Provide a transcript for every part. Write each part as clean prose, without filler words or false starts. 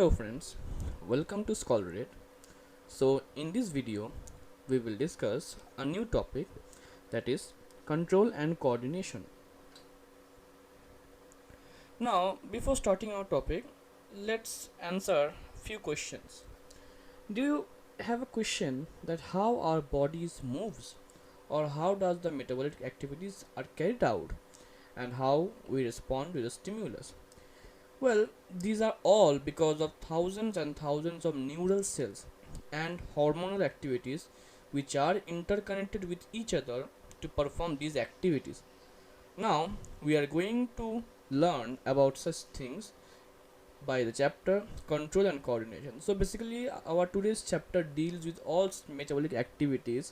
Hello friends, welcome to Scholarate. So in this video we will discuss a new topic, that is control and coordination. Now before starting our topic, let's answer few questions. Do you have a question that how our bodies moves, or how does the metabolic activities are carried out, and how we respond to the stimulus? Well, these are all because of thousands and thousands of neural cells and hormonal activities which are interconnected with each other to perform these activities. Now, we are going to learn about such things by the chapter control and coordination. So, basically, our today's chapter deals with all metabolic activities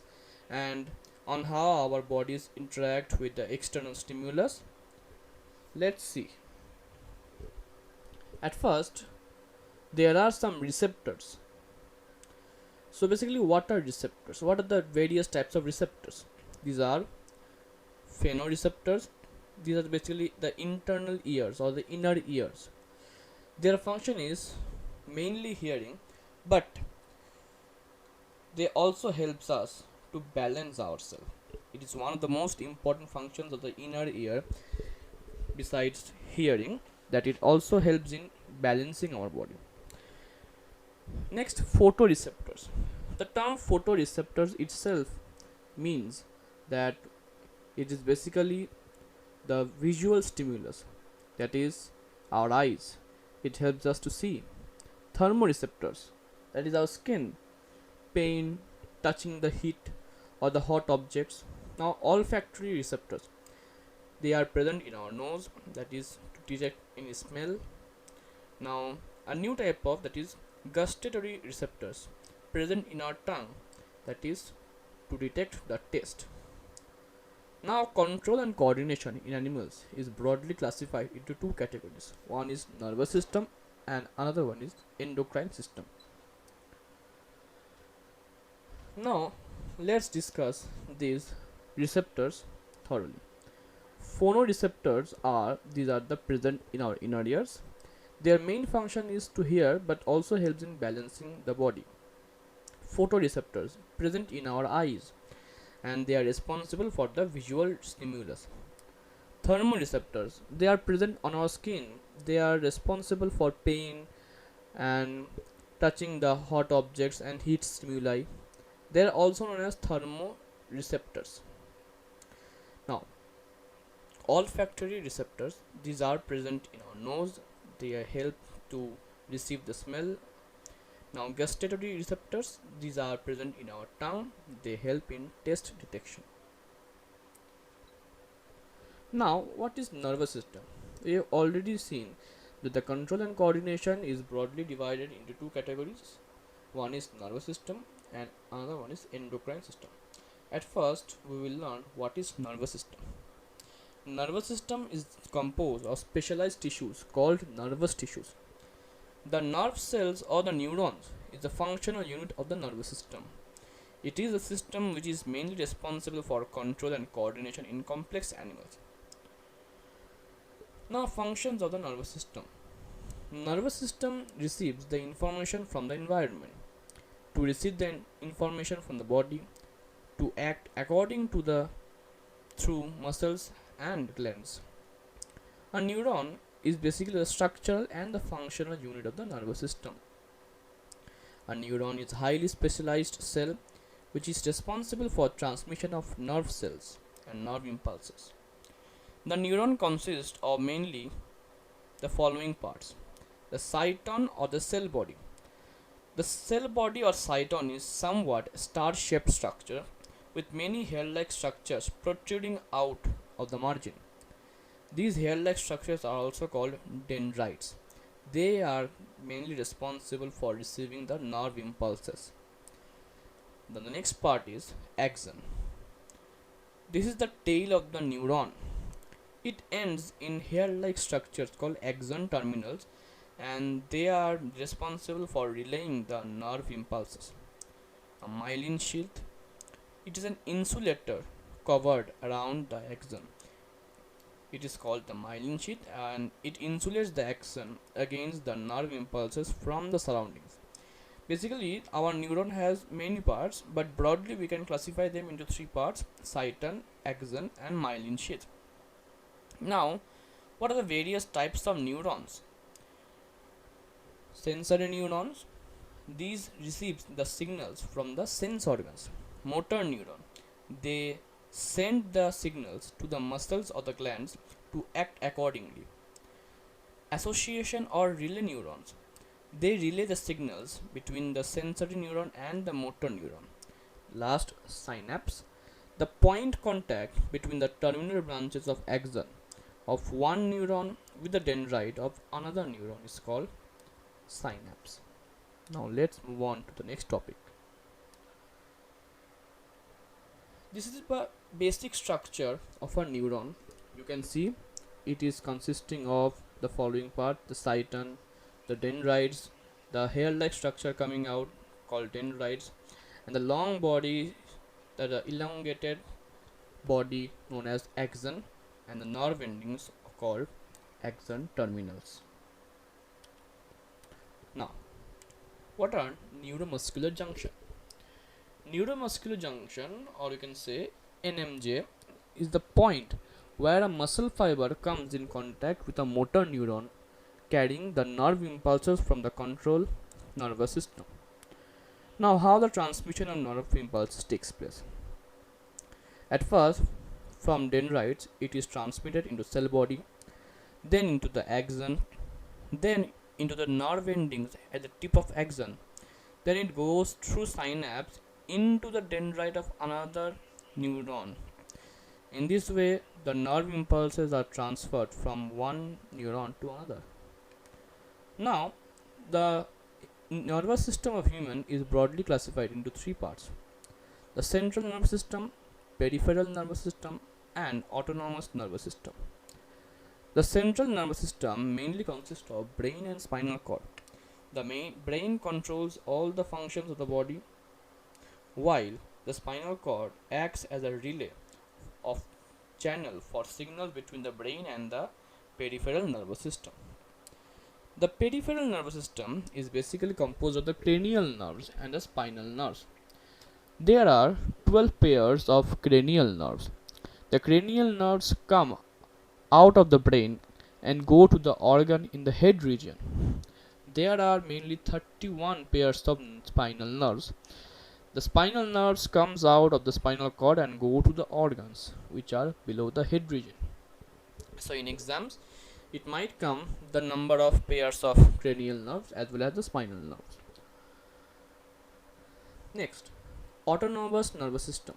and on how our bodies interact with the external stimulus. Let's see. At first, there are some receptors. So basically, what are receptors? What are the various types of receptors? These are phonoreceptors. These are basically the internal ears or the inner ears. Their function is mainly hearing, but they also helps us to balance ourselves. It is one of the most important functions of the inner ear besides hearing, that it also helps in balancing our body. Next, photoreceptors. The term photoreceptors itself means that it is basically the visual stimulus, that is our eyes. It helps us to see. Thermoreceptors, that is our skin, pain, touching the heat or the hot objects. Now, olfactory receptors, they are present in our nose, that is to detect any smell. Now, a new type of, that is gustatory receptors, present in our tongue, that is to detect the taste. Now, control and coordination in animals is broadly classified into two categories. One is nervous system and another one is endocrine system. Now, let's discuss these receptors thoroughly. Phonoreceptors are the present in our inner ears. Their main function is to hear but also helps in balancing the body. Photoreceptors present in our eyes, and they are responsible for the visual stimulus. Thermoreceptors, they are present on our skin. They are responsible for pain and touching the hot objects and heat stimuli. They are also known as thermoreceptors. Now, olfactory receptors, these are present in our nose. They help to receive the smell. Now, gustatory receptors, these are present in our tongue. They help in taste detection. Now, what is nervous system? We have already seen that the control and coordination is broadly divided into two categories. One is nervous system and another one is endocrine system. At first, we will learn what is nervous system. Nervous system is composed of specialized tissues called nervous tissues. The nerve cells or the neurons is the functional unit of the nervous system. It is a system which is mainly responsible for control and coordination in complex animals. Now, functions of the nervous system. Nervous system receives the information from the environment, to receive the information from the body, to act according to the through muscles and glands. A neuron is basically the structural and the functional unit of the nervous system. A neuron is a highly specialized cell which is responsible for transmission of nerve cells and nerve impulses. The neuron consists of mainly the following parts: the cyton or the cell body. The cell body or cyton is somewhat star-shaped structure with many hair-like structures protruding out of the margin. These hair-like structures are also called dendrites. They are mainly responsible for receiving the nerve impulses. Then the next part is axon. This is the tail of the neuron. It ends in hair-like structures called axon terminals, and they are responsible for relaying the nerve impulses. A myelin sheath. It is an insulator covered around the axon. It is called the myelin sheath, and it insulates the axon against the nerve impulses from the surroundings. Basically, our neuron has many parts, but broadly we can classify them into three parts: cyton, axon, and myelin sheath. Now, what are the various types of neurons? Sensory neurons. These receives the signals from the sense organs. Motor neuron. They send the signals to the muscles or the glands to act accordingly. Association or relay neurons. They relay the signals between the sensory neuron and the motor neuron. Last, synapse. The point contact between the terminal branches of axon of one neuron with the dendrite of another neuron is called synapse. Now let's move on to the next topic. This is the basic structure of a neuron. You can see it is consisting of the following part: the cyton, the dendrites, the hair-like structure coming out called dendrites, and the long body, the elongated body known as axon, and the nerve endings called axon terminals. Now, what are neuromuscular junction? Neuromuscular junction, or you can say NMJ, is the point where a muscle fiber comes in contact with a motor neuron carrying the nerve impulses from the control nervous system. Now, how the transmission of nerve impulses takes place? At first, from dendrites, it is transmitted into cell body, then into the axon, then into the nerve endings at the tip of axon. Then it goes through synapse into the dendrite of another neuron. In this way, the nerve impulses are transferred from one neuron to another. Now, the nervous system of human is broadly classified into three parts: the central nervous system, peripheral nervous system, and autonomous nervous system. The central nervous system mainly consists of brain and spinal cord. The main brain controls all the functions of the body, while the spinal cord acts as a relay of channel for signals between the brain and the peripheral nervous system. The peripheral nervous system is basically composed of the cranial nerves and the spinal nerves. There are 12 pairs of cranial nerves. The cranial nerves come out of the brain and go to the organ in the head region. There are mainly 31 pairs of spinal nerves. The spinal nerves comes out of the spinal cord and go to the organs which are below the head region. So in exams, it might come the number of pairs of cranial nerves as well as the spinal nerves. Next, autonomous nervous system.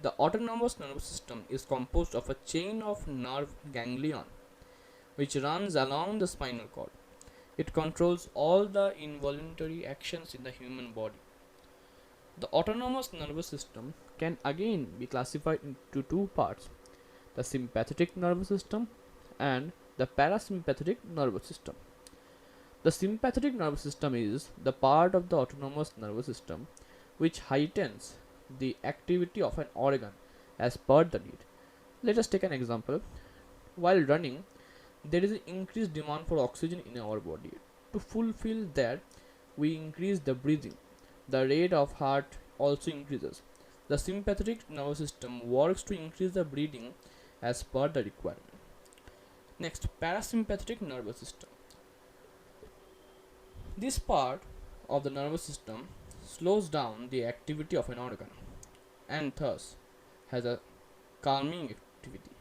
The autonomous nervous system is composed of a chain of nerve ganglion which runs along the spinal cord. It controls all the involuntary actions in the human body. The autonomous nervous system can again be classified into two parts: the sympathetic nervous system and the parasympathetic nervous system. The sympathetic nervous system is the part of the autonomous nervous system which heightens the activity of an organ as per the need. Let us take an example. While running, there is an increased demand for oxygen in our body. To fulfill that, we increase the breathing. The rate of heart also increases. The sympathetic nervous system works to increase the breathing as per the requirement. Next, parasympathetic nervous system. This part of the nervous system slows down the activity of an organ and thus has a calming activity.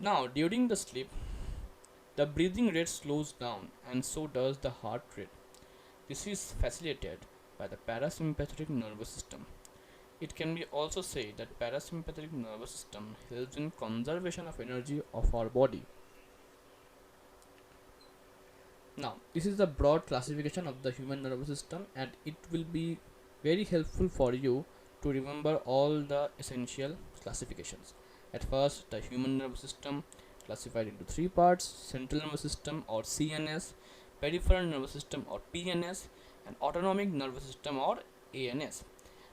Now, during the sleep, the breathing rate slows down and so does the heart rate. This is facilitated by the parasympathetic nervous system. It can be also said that parasympathetic nervous system helps in conservation of energy of our body. Now, this is the broad classification of the human nervous system, and it will be very helpful for you to remember all the essential classifications. At first, the human nervous system classified into three parts: central nervous system or CNS, peripheral nervous system or PNS, and autonomic nervous system or ANS.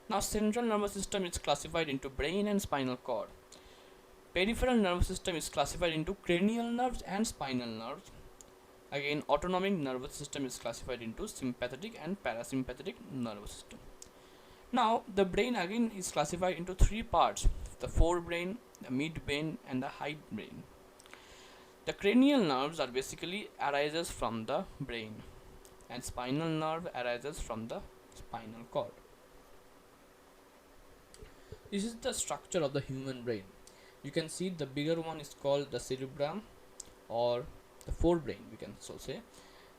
Now, central nervous system is classified into brain and spinal cord. Peripheral nervous system is classified into cranial nerves and spinal nerves. Again, autonomic nervous system is classified into sympathetic and parasympathetic nervous system. Now, the brain again is classified into three parts: the forebrain, the midbrain, and the hindbrain. The cranial nerves are basically arises from the brain, and spinal nerve arises from the spinal cord. This is the structure of the human brain. You can see the bigger one is called the cerebrum or the forebrain, we can so say,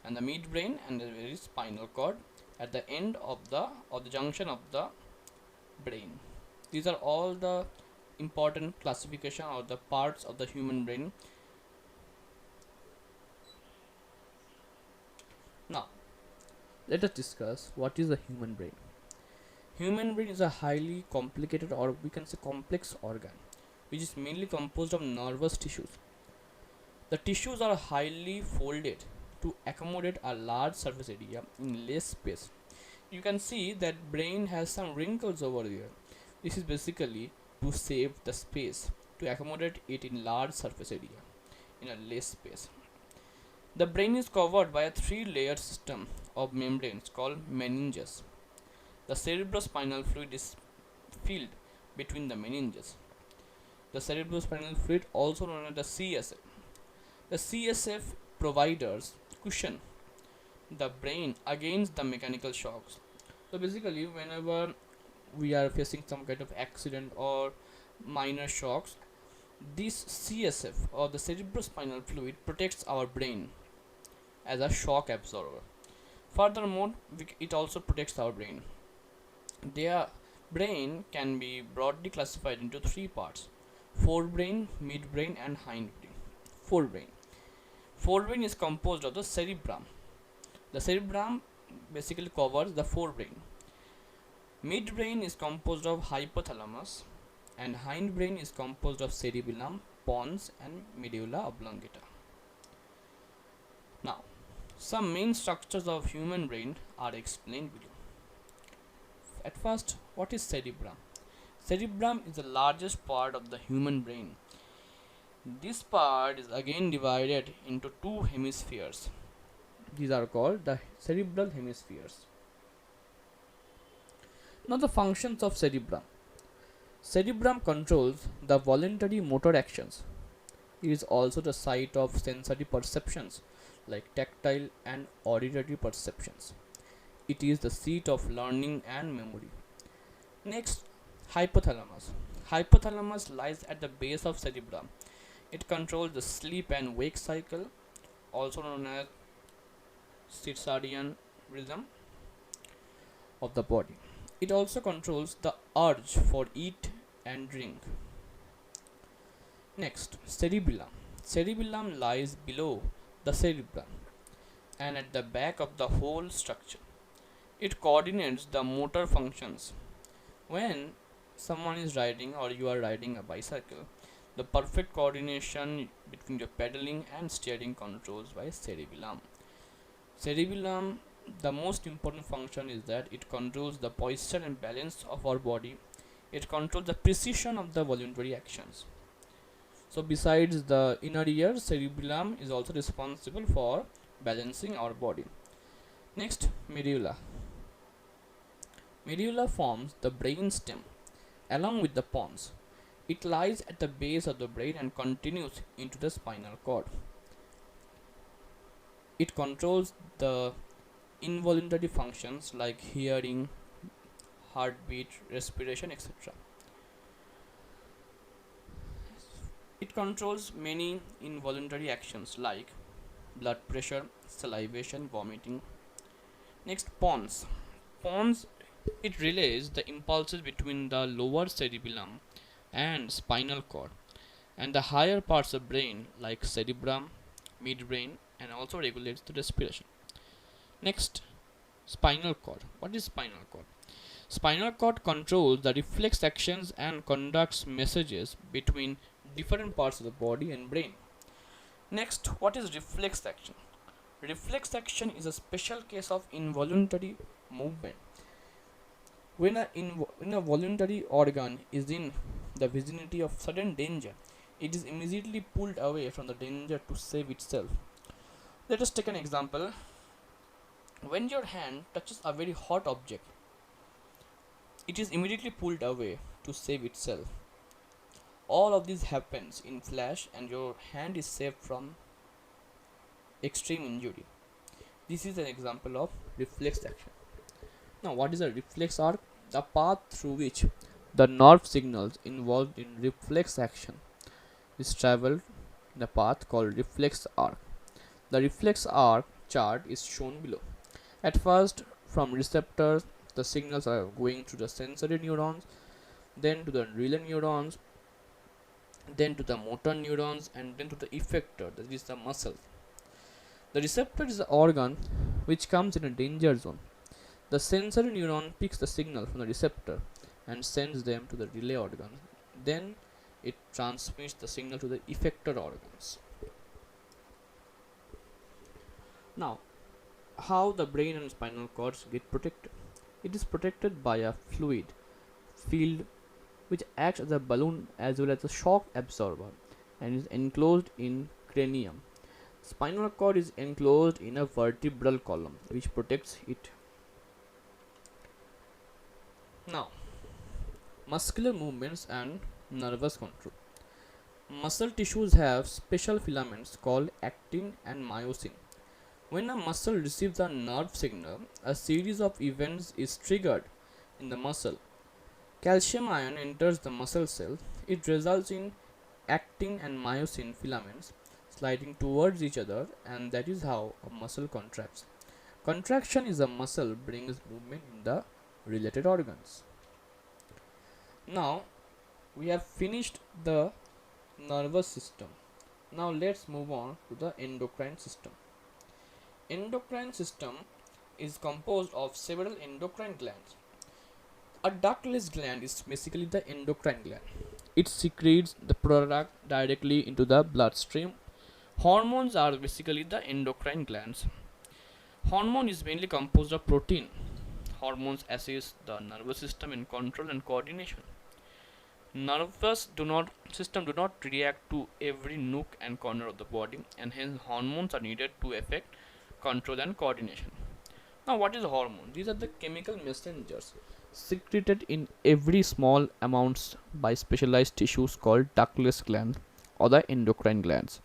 and the midbrain and the very spinal cord at the end of the junction of the brain. These are all the important classification or the parts of the human brain. Now, let us discuss what is the human brain. Human brain is a highly complicated, or we can say complex organ, which is mainly composed of nervous tissues. The tissues are highly folded to accommodate a large surface area in less space. You can see that brain has some wrinkles over there. This is basically to save the space, to accommodate it in large surface area in a less space. The brain is covered by a three-layered system of membranes called meninges. The cerebrospinal fluid is filled between the meninges. The cerebrospinal fluid, also known as the CSF. The CSF provides cushion the brain against the mechanical shocks. So basically, whenever we are facing some kind of accident or minor shocks, this CSF or the cerebrospinal fluid protects our brain as a shock absorber. Furthermore, it also protects our brain. Their brain can be broadly classified into three parts: forebrain, midbrain, and hindbrain. Forebrain. Forebrain is composed of the cerebrum. The cerebrum basically covers the forebrain. Midbrain is composed of hypothalamus, and hindbrain is composed of cerebellum, pons, and medulla oblongata. Now, some main structures of human brain are explained below. At first, what is cerebrum? Cerebrum is the largest part of the human brain. This part is again divided into two hemispheres. These are called the cerebral hemispheres. Now, the functions of cerebrum. Cerebrum controls the voluntary motor actions. It is also the site of sensory perceptions like tactile and auditory perceptions. It is the seat of learning and memory. Next, hypothalamus. Hypothalamus lies at the base of cerebrum. It controls the sleep and wake cycle, also known as circadian rhythm of the body. It also controls the urge for eat and drink. Next, cerebellum. Cerebellum lies below the cerebrum and at the back of the whole structure. It coordinates the motor functions. When someone is riding or you are riding a bicycle, the perfect coordination between your pedaling and steering controls by cerebellum. Cerebellum, the most important function is that it controls the posture and balance of our body. It controls the precision of the voluntary actions. So besides the inner ear, cerebellum is also responsible for balancing our body. Next, medulla. Medulla forms the brain stem along with the pons. It lies at the base of the brain and continues into the spinal cord. It controls the involuntary functions like hearing, heartbeat, respiration, etc. It controls many involuntary actions like blood pressure, salivation, vomiting. Next, pons. Pons, it relays the impulses between the lower cerebellum and spinal cord and the higher parts of brain like cerebrum, midbrain, and also regulates the respiration. Next, spinal cord. What is spinal cord? Spinal cord controls the reflex actions and conducts messages between different parts of the body and brain. Next, what is reflex action? Reflex action is a special case of involuntary movement. When a voluntary organ is in the vicinity of sudden danger, it is immediately pulled away from the danger to save itself. Let us take an example. When your hand touches a very hot object, it is immediately pulled away to save itself. All of this happens in flash and your hand is saved from extreme injury. This is an example of reflex action. Now, what is a reflex arc? The path through which the nerve signals involved in reflex action is traveled in a path called reflex arc. The reflex arc chart is shown below. At first, from receptors, the signals are going to the sensory neurons, then to the relay neurons, then to the motor neurons, and then to the effector, that is the muscle. The receptor is the organ which comes in a danger zone. The sensory neuron picks the signal from the receptor and sends them to the relay organ. Then it transmits the signal to the effector organs. Now, how the brain and spinal cords get protected? It is protected by a fluid field which acts as a balloon as well as a shock absorber and is enclosed in cranium. Spinal cord is enclosed in a vertebral column which protects it. Now, muscular movements and nervous control. Muscle tissues have special filaments called actin and myosin. When a muscle receives a nerve signal, a series of events is triggered in the muscle. Calcium ion enters the muscle cell. It results in actin and myosin filaments sliding towards each other, and that is how a muscle contracts. Contraction is a muscle brings movement in the related organs. Now we have finished the nervous system. Now let's move on to the endocrine system. Endocrine system is composed of several endocrine glands. A ductless gland is basically the endocrine gland. It secretes the product directly into the bloodstream. Hormones are basically the endocrine glands. Hormone is mainly composed of protein. Hormones assist the nervous system in control and coordination. Nervous system do not react to every nook and corner of the body, and hence hormones are needed to effect control and coordination. Now, what is hormone? These are the chemical messengers secreted in every small amounts by specialized tissues called ductless glands or the endocrine glands.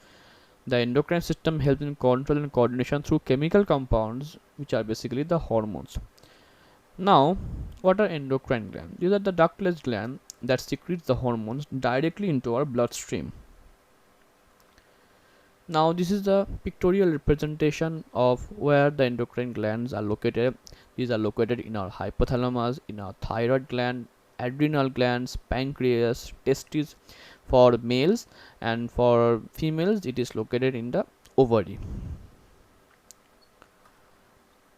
The endocrine system helps in control and coordination through chemical compounds, which are basically the hormones. Now, what are endocrine glands? These are the ductless gland that secretes the hormones directly into our bloodstream. Now, this is the pictorial representation of where the endocrine glands are located. These are located in our hypothalamus, in our thyroid gland, adrenal glands, pancreas, testes for males, and for females it is located in the ovary.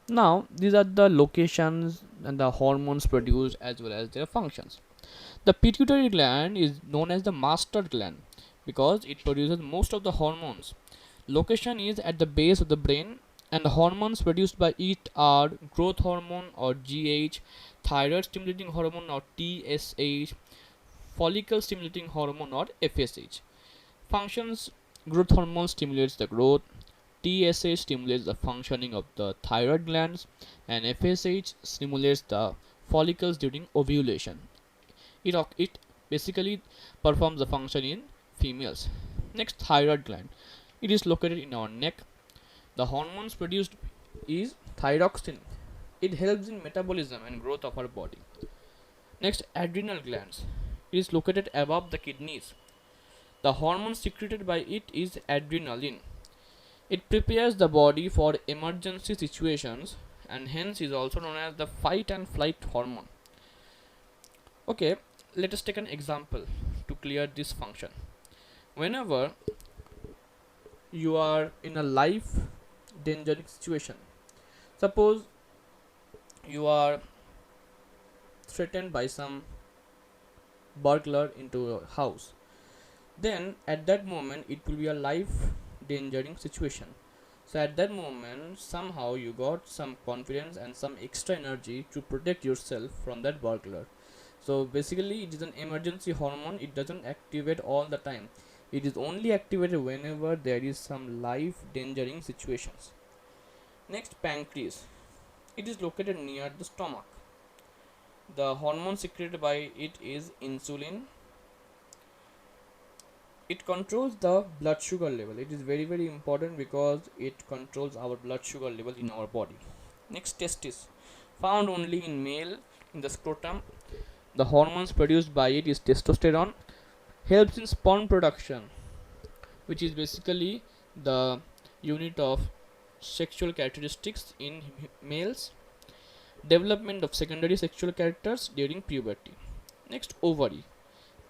Now, these are the locations and the hormones produced as well as their functions. The pituitary gland is known as the master gland because it produces most of the hormones. Location is at the base of the brain, and the hormones produced by it are growth hormone or GH, thyroid stimulating hormone or TSH, follicle stimulating hormone or FSH. Functions: growth hormone stimulates the growth, TSH stimulates the functioning of the thyroid glands, and FSH stimulates the follicles during ovulation. It basically performs the function in females. Next, thyroid gland. It is located in our neck. The hormones produced is thyroxine. It helps in metabolism and growth of our body. Next, adrenal glands. It is located above the kidneys. The hormone secreted by it is adrenaline. It prepares the body for emergency situations and hence is also known as the fight and flight hormone. Okay, let us take an example to clear this function. Whenever you are in a life dangerous situation, suppose you are threatened by some burglar into your house, then at that moment it will be a life endangering situation. So at that moment somehow you got some confidence and some extra energy to protect yourself from that burglar. So basically it is an emergency hormone. It doesn't activate all the time. It is only activated whenever there is some life endangering situations. Next, pancreas. It is located near the stomach. The hormone secreted by it is insulin. It controls the blood sugar level. It is very important because it controls our blood sugar level in our body. Next, testis. Found only in male in the scrotum. The hormones produced by it is testosterone. Helps in sperm production, which is basically the unit of sexual characteristics in males. Development of secondary sexual characters during puberty. Next, ovary.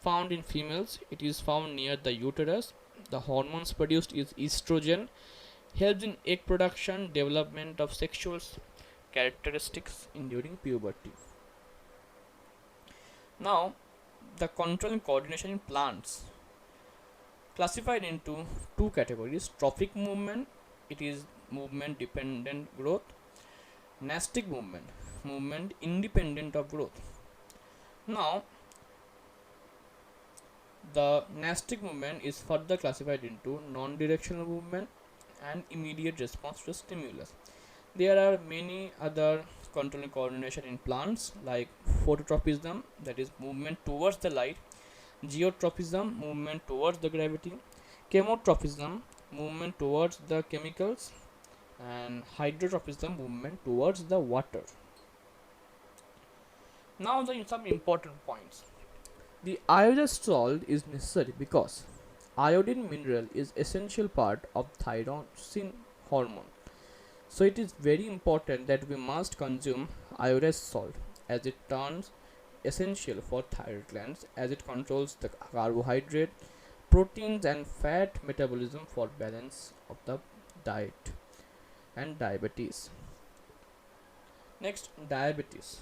Found in females, it is found near the uterus. The hormones produced is estrogen. Helps in egg production, development of sexual characteristics in during puberty. Now, the control and coordination in plants classified into two categories: trophic movement, it is movement dependent growth; nastic movement, movement independent of growth. Now, the nastic movement is further classified into non-directional movement and immediate response to stimulus. There are many other control and coordination in plants like phototropism, that is movement towards the light; geotropism, movement towards the gravity; chemotropism, movement towards the chemicals; and hydrotropism, movement towards the water. Now, some important points. The iodized salt is necessary because iodine mineral is essential part of thyroxine hormone. So it is very important that we must consume iodized salt as it turns essential for thyroid glands, as it controls the carbohydrate, proteins and fat metabolism for balance of the diet. And diabetes. Next, diabetes.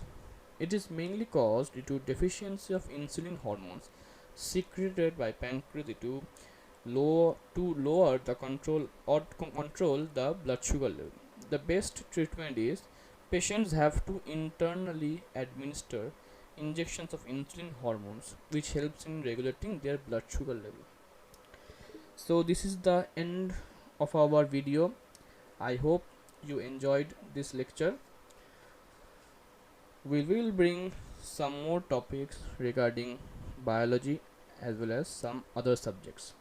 It is mainly caused due to deficiency of insulin hormones secreted by pancreas to lower the control the blood sugar level. The best treatment is patients have to internally administer injections of insulin hormones, which helps in regulating their blood sugar level. So this is the end of our video. I hope you enjoyed this lecture. We will bring some more topics regarding biology as well as some other subjects.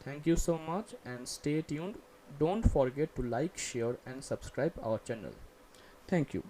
Thank you so much and stay tuned. Don't forget to like, share and subscribe our channel. Thank you.